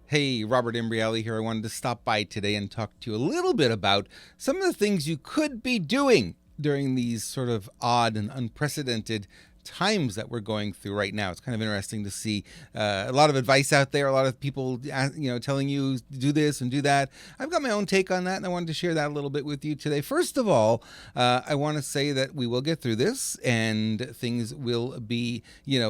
Hey, Robert Imbriale here. I wanted to stop by today and talk to you a little bit about some of the things you could be doing during these sort of odd and unprecedented times that we're going through right now. It's kind of interesting to see a lot of advice out there, a lot of people, telling you do this and do that. I've got my own take on that, and I wanted to share that a little bit with you today. First of all, I want to say that we will get through this, and things will be,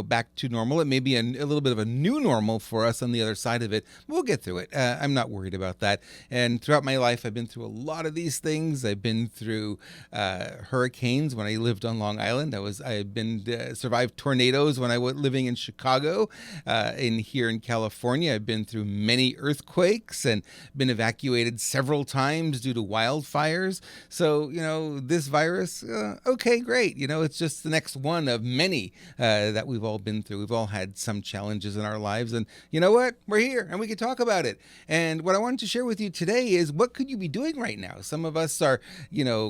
back to normal. It may be a little bit of a new normal for us on the other side of it. We'll get through it. I'm not worried about that. And throughout my life, I've been through a lot of these things. I've been through hurricanes when I lived on Long Island. I've been survived tornadoes when I was living in Chicago. Here in California, I've been through many earthquakes and been evacuated several times due to wildfires. So, this virus, okay, great. It's just the next one of many that we've all been through. We've all had some challenges in our lives. And you know what? We're here and we can talk about it. And what I wanted to share with you today is what could you be doing right now? Some of us are,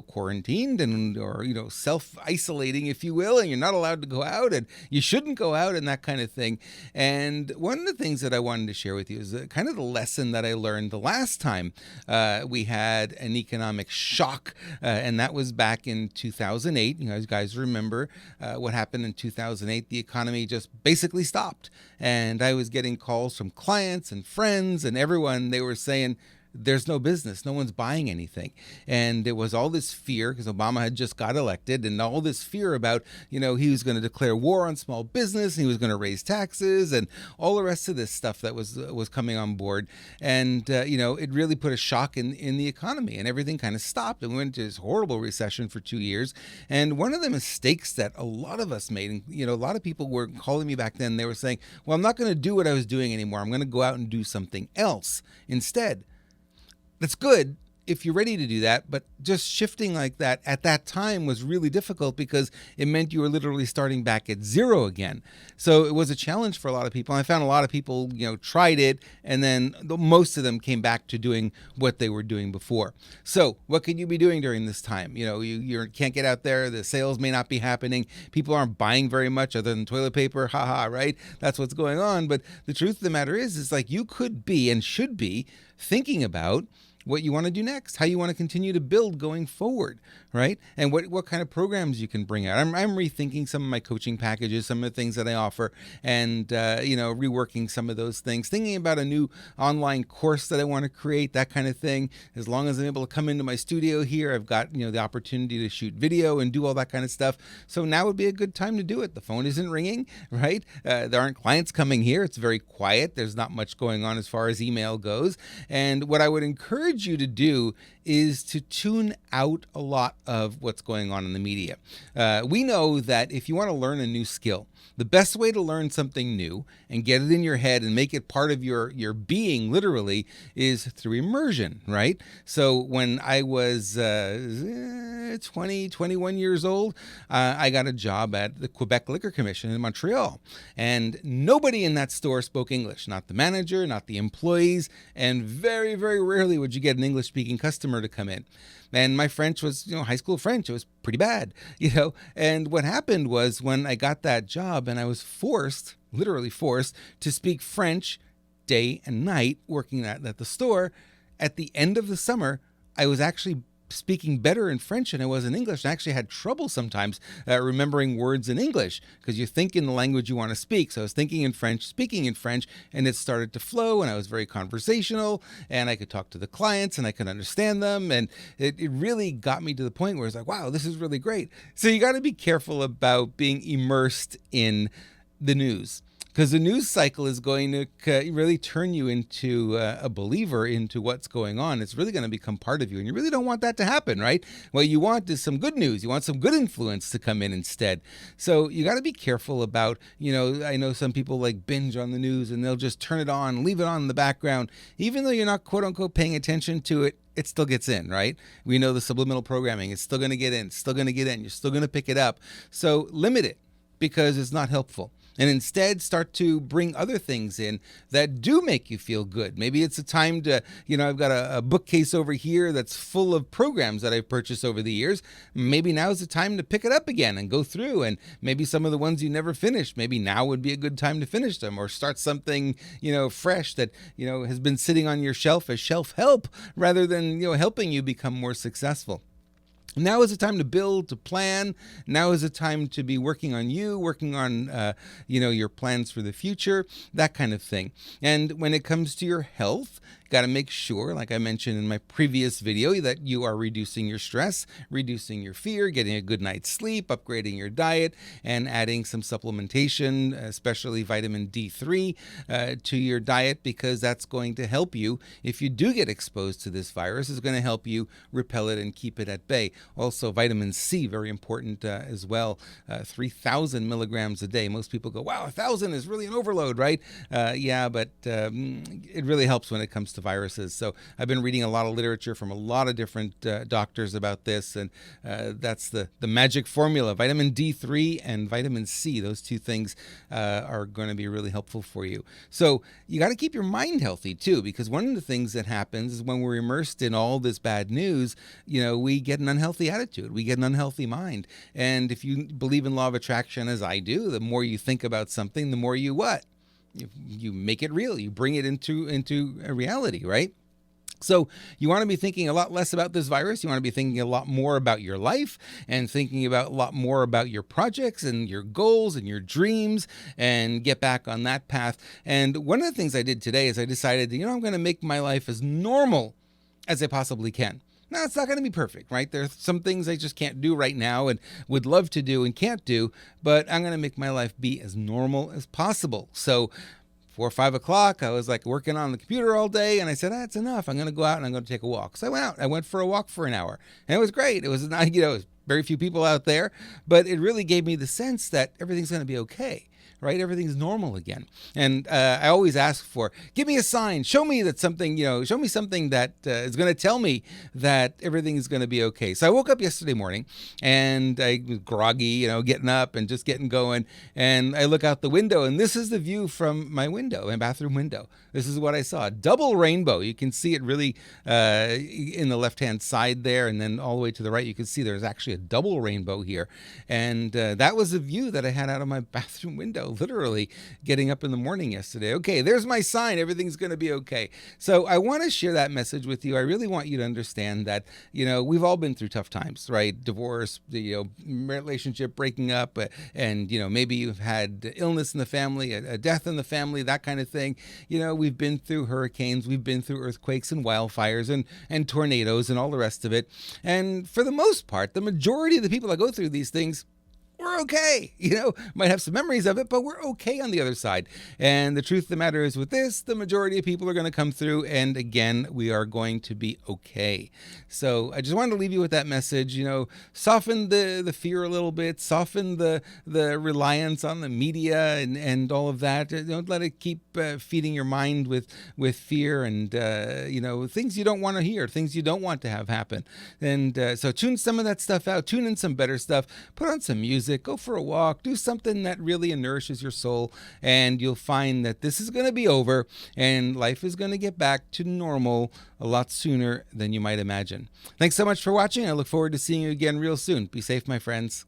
quarantined or self-isolating, if you will, and you're not allowed to go out and you shouldn't go out and that kind of thing. And one of the things that I wanted to share with you is kind of the lesson that I learned the last time we had an economic shock, and that was back in 2008. You guys remember what happened in 2008. The economy just basically stopped, and I was getting calls from clients and friends and everyone. They were saying, there's no business. No one's buying anything. And there was all this fear because Obama had just got elected, and all this fear about, he was going to declare war on small business, and he was going to raise taxes and all the rest of this stuff that was coming on board. And, it really put a shock in the economy, and everything kind of stopped. And we went into this horrible recession for 2 years. And one of the mistakes that a lot of us made, and, a lot of people were calling me back then, they were saying, well, I'm not going to do what I was doing anymore. I'm going to go out and do something else instead. That's good if you're ready to do that, but just shifting like that at that time was really difficult because it meant you were literally starting back at zero again. So it was a challenge for a lot of people. I found a lot of people, tried it, and then most of them came back to doing what they were doing before. So what can you be doing during this time? You can't get out there. The sales may not be happening. People aren't buying very much other than toilet paper. Haha, right? That's what's going on. But the truth of the matter is like you could be and should be thinking about what you want to do next, how you want to continue to build going forward, right? And what kind of programs you can bring out. I'm rethinking some of my coaching packages, some of the things that I offer, and, reworking some of those things, thinking about a new online course that I want to create, that kind of thing. As long as I'm able to come into my studio here, I've got, the opportunity to shoot video and do all that kind of stuff. So now would be a good time to do it. The phone isn't ringing, right? There aren't clients coming here. It's very quiet. There's not much going on as far as email goes. And what I would encourage you to do is to tune out a lot of what's going on in the media. We know that if you want to learn a new skill, the best way to learn something new and get it in your head and make it part of your being, literally, is through immersion, right? So when I was 21 years old, I got a job at the Quebec Liquor Commission in Montreal. And nobody in that store spoke English, not the manager, not the employees, and very, very rarely would you get an English-speaking customer to come in. And my French was, high school French. It was pretty bad, And what happened was when I got that job and I was literally forced to speak French day and night working at the store, at the end of the summer, I was actually speaking better in French than I was in English. I actually had trouble sometimes remembering words in English because you think in the language you want to speak. So I was thinking in French, speaking in French, and it started to flow, and I was very conversational, and I could talk to the clients and I could understand them. And it really got me to the point where it's like, wow, this is really great. So you got to be careful about being immersed in the news, because the news cycle is going to really turn you into a believer into what's going on. It's really going to become part of you, and you really don't want that to happen, right? What you want is some good news. You want some good influence to come in instead. So you got to be careful about, I know some people like binge on the news, and they'll just turn it on, leave it on in the background. Even though you're not, quote unquote, paying attention to it, it still gets in, right? We know the subliminal programming. It's still going to get in. It's still going to get in. You're still going to pick it up. So limit it, because it's not helpful. and instead start to bring other things in that do make you feel good. Maybe it's a time to, I've got a bookcase over here that's full of programs that I've purchased over the years. Maybe now is the time to pick it up again and go through, and maybe some of the ones you never finished, maybe now would be a good time to finish them, or start something, fresh that, has been sitting on your shelf as shelf help rather than, helping you become more successful. Now is the time to build, to plan. Now is the time to be working on you, working on, your plans for the future, that kind of thing. And when it comes to your health, got to make sure, like I mentioned in my previous video, that you are reducing your stress, reducing your fear, getting a good night's sleep, upgrading your diet, and adding some supplementation, especially vitamin D3, to your diet, because that's going to help you if you do get exposed to this virus. It's going to help you repel it and keep it at bay. Also, vitamin C, very important as well, 3,000 milligrams a day. Most people go, wow, 1,000 is really an overload, right? Yeah, but it really helps when it comes to viruses. So I've been reading a lot of literature from a lot of different doctors about this, and that's the magic formula. Vitamin D3 and vitamin C, those two things are going to be really helpful for you. So you got to keep your mind healthy too, because one of the things that happens is when we're immersed in all this bad news, we get an unhealthy attitude, we get an unhealthy mind. And if you believe in law of attraction, as I do, the more you think about something, the more you what? You make it real. You bring it into a reality, right? So you want to be thinking a lot less about this virus. You want to be thinking a lot more about your life, and thinking about a lot more about your projects and your goals and your dreams, and get back on that path. And one of the things I did today is I decided that, I'm going to make my life as normal as I possibly can. Now, it's not going to be perfect, right? There are some things I just can't do right now and would love to do and can't do, but I'm going to make my life be as normal as possible. So 4 or 5 o'clock, I was like working on the computer all day, and I said, that's enough. I'm going to go out and I'm going to take a walk. So I went out. I went for a walk for an hour, and it was great. It was not, it was very few people out there, but it really gave me the sense that everything's going to be okay. Right? Everything's normal again. And I always ask for, give me a sign, show me that something, show me something that is going to tell me that everything is going to be okay. So I woke up yesterday morning, and I was groggy, getting up and just getting going. And I look out the window, and this is the view from my window, my bathroom window. This is what I saw. A double rainbow. You can see it really in the left-hand side there, and then all the way to the right, you can see there's actually a double rainbow here. And that was the view that I had out of my bathroom window, literally getting up in the morning yesterday. Okay, there's my sign. Everything's going to be okay. So I want to share that message with you. I really want you to understand that, we've all been through tough times, right? Divorce, relationship breaking up, and, maybe you've had illness in the family, a death in the family, that kind of thing. We've been through hurricanes, we've been through earthquakes and wildfires and tornadoes and all the rest of it. And for the most part, the majority of the people that go through these things, we're okay. Might have some memories of it, but we're okay on the other side. And the truth of the matter is, with this, the majority of people are going to come through, and again, we are going to be okay. So I just wanted to leave you with that message. Soften the fear a little bit, soften the reliance on the media and all of that. Don't let it keep feeding your mind with fear and things you don't want to hear, things you don't want to have happen. And so tune some of that stuff out. Tune in some better stuff. Put on some music. Go for a walk. Do something that really nourishes your soul, and you'll find that this is going to be over, and life is going to get back to normal a lot sooner than you might imagine. Thanks so much for watching. I look forward to seeing you again real soon. Be safe, my friends.